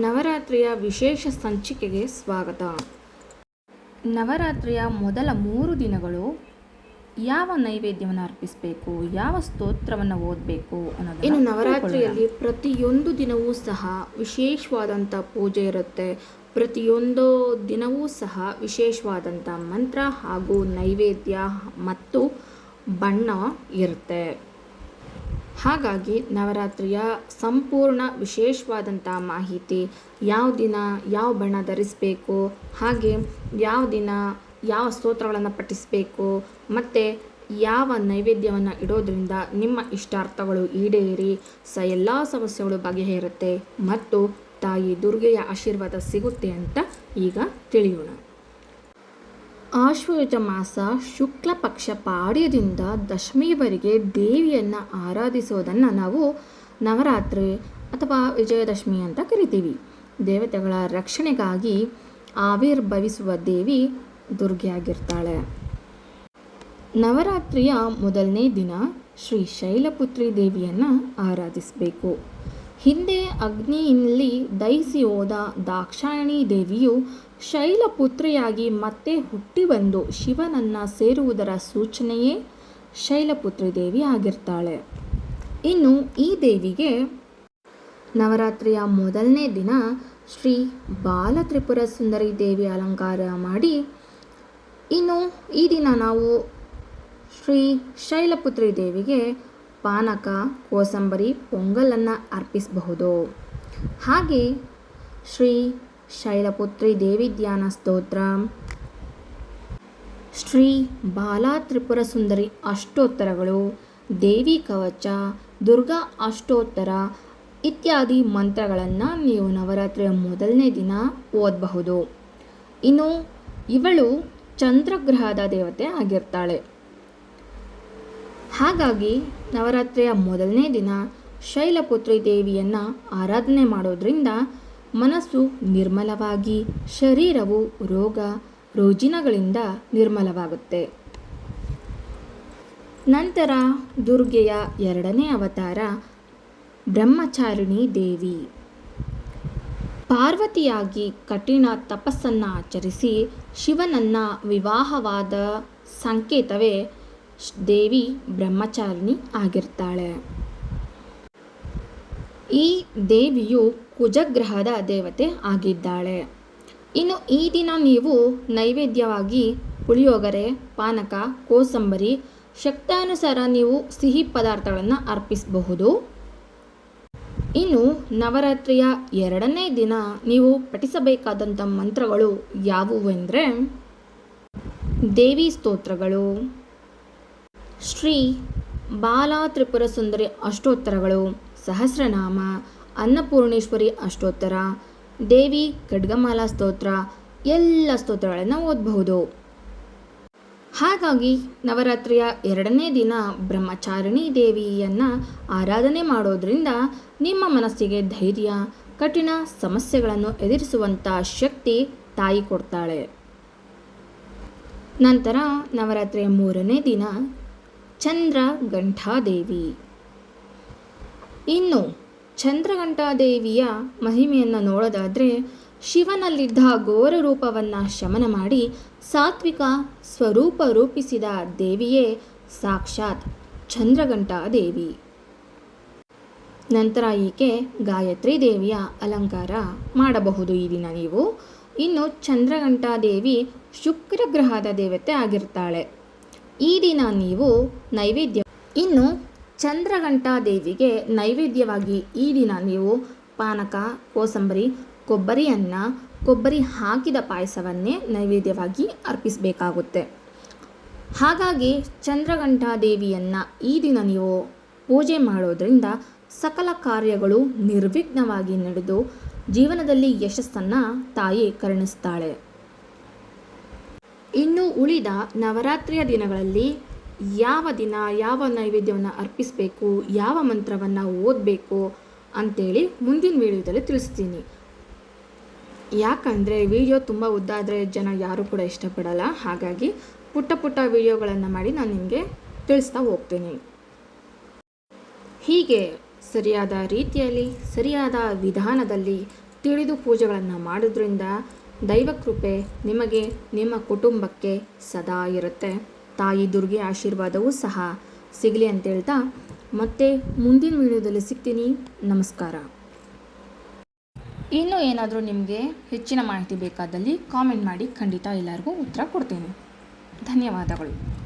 ನವರಾತ್ರಿಯ ವಿಶೇಷ ಸಂಚಿಕೆಗೆ ಸ್ವಾಗತ. ನವರಾತ್ರಿಯ ಮೊದಲ 3 ದಿನಗಳು ಯಾವ ನೈವೇದ್ಯವನ್ನು ಅರ್ಪಿಸಬೇಕು, ಯಾವ ಸ್ತೋತ್ರವನ್ನು ಓದಬೇಕು ಅನ್ನೋದು. ಇನ್ನು ನವರಾತ್ರಿಯಲ್ಲಿ ಪ್ರತಿಯೊಂದು ದಿನವೂ ಸಹ ವಿಶೇಷವಾದಂಥ ಪೂಜೆ ಇರುತ್ತೆ. ಪ್ರತಿಯೊಂದು ದಿನವೂ ಸಹ ವಿಶೇಷವಾದಂಥ ಮಂತ್ರ ಹಾಗೂ ನೈವೇದ್ಯ ಮತ್ತು ಬಣ್ಣ ಇರುತ್ತೆ. ಹಾಗಾಗಿ ನವರಾತ್ರಿಯ ಸಂಪೂರ್ಣ ವಿಶೇಷವಾದಂಥ ಮಾಹಿತಿ, ಯಾವ ದಿನ ಯಾವ ಬಣ್ಣ ಧರಿಸಬೇಕು, ಹಾಗೆ ಯಾವ ದಿನ ಯಾವ ಸ್ತೋತ್ರಗಳನ್ನು ಪಠಿಸಬೇಕು, ಮತ್ತು ಯಾವ ನೈವೇದ್ಯವನ್ನು ಇಡೋದ್ರಿಂದ ನಿಮ್ಮ ಇಷ್ಟಾರ್ಥಗಳು ಈಡೇರಿ ಎಲ್ಲ ಸಮಸ್ಯೆಗಳು ಬಗೆಹರುತ್ತೆ ಮತ್ತು ತಾಯಿ ದುರ್ಗೆಯ ಆಶೀರ್ವಾದ ಸಿಗುತ್ತೆ ಅಂತ ಈಗ ತಿಳಿಯೋಣ. ಆಶ್ವಯುಜ ಮಾಸ ಶುಕ್ಲ ಪಕ್ಷ ಪಾಡ್ಯದಿಂದ ದಶಮಿಯವರೆಗೆ ದೇವಿಯನ್ನು ಆರಾಧಿಸೋದನ್ನು ನಾವು ನವರಾತ್ರಿ ಅಥವಾ ವಿಜಯದಶಮಿ ಅಂತ ಕರಿತೀವಿ. ದೇವತೆಗಳ ರಕ್ಷಣೆಗಾಗಿ ಆವಿರ್ಭವಿಸುವ ದೇವಿ ದುರ್ಗೆ ಆಗಿರ್ತಾಳೆ. ನವರಾತ್ರಿಯ ಮೊದಲನೇ ದಿನ ಶ್ರೀ ಶೈಲಪುತ್ರಿ ದೇವಿಯನ್ನು ಆರಾಧಿಸಬೇಕು. ಹಿಂದೆ ಅಗ್ನಿಯಲ್ಲಿ ದಹಿಸಿ ಹೋದ ದಾಕ್ಷಾಯಣಿ ದೇವಿಯು ಶೈಲಪುತ್ರಿಯಾಗಿ ಮತ್ತೆ ಹುಟ್ಟಿ ಬಂದು ಶಿವನನ್ನು ಸೇರುವುದರ ಸೂಚನೆಯೇ ಶೈಲಪುತ್ರಿ ದೇವಿ ಆಗಿರ್ತಾಳೆ. ಇನ್ನು ಈ ದೇವಿಗೆ ನವರಾತ್ರಿಯ ಮೊದಲನೇ ದಿನ ಶ್ರೀ ಬಾಲತ್ರಿಪುರ ಸುಂದರಿ ದೇವಿ ಅಲಂಕಾರ ಮಾಡಿ, ಇನ್ನು ಈ ದಿನ ನಾವು ಶ್ರೀ ಶೈಲಪುತ್ರಿ ದೇವಿಗೆ ಪಾನಕ, ಕೋಸಂಬರಿ, ಪೊಂಗಲನ್ನು ಅರ್ಪಿಸಬಹುದು. ಹಾಗೆ ಶ್ರೀ ಶೈಲಪುತ್ರಿ ದೇವಿ ಧ್ಯಾನ ಸ್ತೋತ್ರ, ಶ್ರೀ ಬಾಲಾ ತ್ರಿಪುರ ಸುಂದರಿ ಅಷ್ಟೋತ್ತರಗಳು, ದೇವಿ ಕವಚ, ದುರ್ಗಾ ಅಷ್ಟೋತ್ತರ ಇತ್ಯಾದಿ ಮಂತ್ರಗಳನ್ನು ನೀವು ನವರಾತ್ರಿಯ ಮೊದಲನೇ ದಿನ ಓದಬಹುದು. ಇನ್ನು ಇವಳು ಚಂದ್ರಗ್ರಹದ ದೇವತೆ ಆಗಿರ್ತಾಳೆ. ಹಾಗಾಗಿ ನವರಾತ್ರಿಯ ಮೊದಲನೇ ದಿನ ಶೈಲಪುತ್ರಿ ದೇವಿಯನ್ನು ಆರಾಧನೆ ಮಾಡೋದ್ರಿಂದ ಮನಸ್ಸು ನಿರ್ಮಲವಾಗಿ ಶರೀರವು ರೋಗ ರುಜಿನಗಳಿಂದ ನಿರ್ಮಲವಾಗುತ್ತೆ. ನಂತರ ದುರ್ಗೆಯ ಎರಡನೇ ಅವತಾರ ಬ್ರಹ್ಮಚಾರಿಣಿ ದೇವಿ. ಪಾರ್ವತಿಯಾಗಿ ಕಠಿಣ ತಪಸ್ಸನ್ನು ಆಚರಿಸಿ ಶಿವನನ್ನು ವಿವಾಹವಾದ ಸಂಕೇತವೇ ದೇವಿ ಬ್ರಹ್ಮಚಾರಿಣಿ ಆಗಿರ್ತಾಳೆ. ಈ ದೇವಿಯು ಕುಜಗ್ರಹದ ದೇವತೆ ಆಗಿದ್ದಾಳೆ. ಇನ್ನು ಈ ದಿನ ನೀವು ನೈವೇದ್ಯವಾಗಿ ಪುಳಿಯೋಗರೆ, ಪಾನಕ, ಕೋಸಂಬರಿ, ಶಕ್ತಾನುಸಾರ ನೀವು ಸಿಹಿ ಪದಾರ್ಥಗಳನ್ನು ಅರ್ಪಿಸಬಹುದು. ಇನ್ನು ನವರಾತ್ರಿಯ ಎರಡನೇ ದಿನ ನೀವು ಪಠಿಸಬೇಕಾದಂಥ ಮಂತ್ರಗಳು ಯಾವುವು ಎಂದರೆ ದೇವಿ ಸ್ತೋತ್ರಗಳು, ಶ್ರೀ ಬಾಲಾ ತ್ರಿಪುರ ಸುಂದರಿ ಅಷ್ಟೋತ್ತರಗಳು, ಸಹಸ್ರನಾಮ, ಅನ್ನಪೂರ್ಣೇಶ್ವರಿ ಅಷ್ಟೋತ್ತರ, ದೇವಿ ಖಡ್ಗಮಾಲಾ ಸ್ತೋತ್ರ ಎಲ್ಲ ಸ್ತೋತ್ರಗಳನ್ನು ಓದಬಹುದು. ಹಾಗಾಗಿ ನವರಾತ್ರಿಯ ಎರಡನೇ ದಿನ ಬ್ರಹ್ಮಚಾರಿಣಿ ದೇವಿಯನ್ನು ಆರಾಧನೆ ಮಾಡೋದ್ರಿಂದ ನಿಮ್ಮ ಮನಸ್ಸಿಗೆ ಧೈರ್ಯ, ಕಠಿಣ ಸಮಸ್ಯೆಗಳನ್ನು ಎದುರಿಸುವಂಥ ಶಕ್ತಿ ತಾಯಿ ಕೊಡ್ತಾಳೆ. ನಂತರ ನವರಾತ್ರಿಯ ಮೂರನೇ ದಿನ ಚಂದ್ರಘಂಟಾದೇವಿ. ಇನ್ನು ಚಂದ್ರಘಂಟಾದೇವಿಯ ಮಹಿಮೆಯನ್ನು ನೋಡೋದಾದರೆ, ಶಿವನಲ್ಲಿದ್ದ ಘೋರ ರೂಪವನ್ನು ಶಮನ ಮಾಡಿ ಸಾತ್ವಿಕ ಸ್ವರೂಪ ರೂಪಿಸಿದ ದೇವಿಯೇ ಸಾಕ್ಷಾತ್ ಚಂದ್ರಘಂಟಾದೇವಿ. ನಂತರ ಈಕೆ ಗಾಯತ್ರಿ ದೇವಿಯ ಅಲಂಕಾರ ಮಾಡಬಹುದು ಈ ದಿನ ನೀವು. ಇನ್ನು ಚಂದ್ರಘಂಟಾದೇವಿ ಶುಕ್ರಗ್ರಹದ ದೇವತೆ ಆಗಿರ್ತಾಳೆ. ಈ ದಿನ ನೀವು ನೈವೇದ್ಯ ಇನ್ನು ಚಂದ್ರಘಂಟಾದೇವಿಗೆ ನೈವೇದ್ಯವಾಗಿ ಈ ದಿನ ನೀವು ಪಾನಕ, ಕೋಸಂಬರಿ, ಕೊಬ್ಬರಿ ಅನ್ನ, ಕೊಬ್ಬರಿ ಹಾಕಿದ ಪಾಯಸವನ್ನೇ ನೈವೇದ್ಯವಾಗಿ ಅರ್ಪಿಸಬೇಕಾಗುತ್ತೆ. ಹಾಗಾಗಿ ಚಂದ್ರಘಂಟಾದೇವಿಯನ್ನು ಈ ದಿನ ನೀವು ಪೂಜೆ ಮಾಡೋದ್ರಿಂದ ಸಕಲ ಕಾರ್ಯಗಳು ನಿರ್ವಿಘ್ನವಾಗಿ ನಡೆದು ಜೀವನದಲ್ಲಿ ಯಶಸ್ಸನ್ನು ತಾಯಿ ಕರುಣಿಸ್ತಾಳೆ. ಇನ್ನು ಉಳಿದ ನವರಾತ್ರಿಯ ದಿನಗಳಲ್ಲಿ ಯಾವ ದಿನ ಯಾವ ನೈವೇದ್ಯವನ್ನು ಅರ್ಪಿಸಬೇಕು, ಯಾವ ಮಂತ್ರವನ್ನು ಓದಬೇಕು ಅಂತೇಳಿ ಮುಂದಿನ ವಿಡಿಯೋದಲ್ಲಿ ತಿಳಿಸ್ತೀನಿ. ಯಾಕಂದರೆ ವಿಡಿಯೋ ತುಂಬ ಉದ್ದ ಆದರೆ ಜನ ಯಾರೂ ಕೂಡ ಇಷ್ಟಪಡಲ್ಲ. ಹಾಗಾಗಿ ಪುಟ್ಟ ಪುಟ್ಟ ವಿಡಿಯೋಗಳನ್ನು ಮಾಡಿ ನಾನು ನಿಮಗೆ ತಿಳಿಸ್ತಾ ಹೋಗ್ತೀನಿ. ಹೀಗೆ ಸರಿಯಾದ ರೀತಿಯಲ್ಲಿ ಸರಿಯಾದ ವಿಧಾನದಲ್ಲಿ ತಿಳಿದು ಪೂಜೆಗಳನ್ನು ಮಾಡೋದ್ರಿಂದ ದೈವ ಕೃಪೆ ನಿಮಗೆ ನಿಮ್ಮ ಕುಟುಂಬಕ್ಕೆ ಸದಾ ಇರುತ್ತೆ. ತಾಯಿ ದುರ್ಗೆ ಆಶೀರ್ವಾದವೂ ಸಹ ಸಿಗಲಿ ಅಂತ ಹೇಳ್ತಾ ಮತ್ತೆ ಮುಂದಿನ ವಿಡಿಯೋದಲ್ಲಿ ಸಿಗ್ತೀನಿ. ನಮಸ್ಕಾರ. ಇನ್ನೂ ಏನಾದರೂ ನಿಮಗೆ ಹೆಚ್ಚಿನ ಮಾಹಿತಿ ಬೇಕಾದಲ್ಲಿ ಕಾಮೆಂಟ್ ಮಾಡಿ, ಖಂಡಿತ ಎಲ್ಲರಿಗೂ ಉತ್ತರ ಕೊಡ್ತೇನೆ. ಧನ್ಯವಾದಗಳು.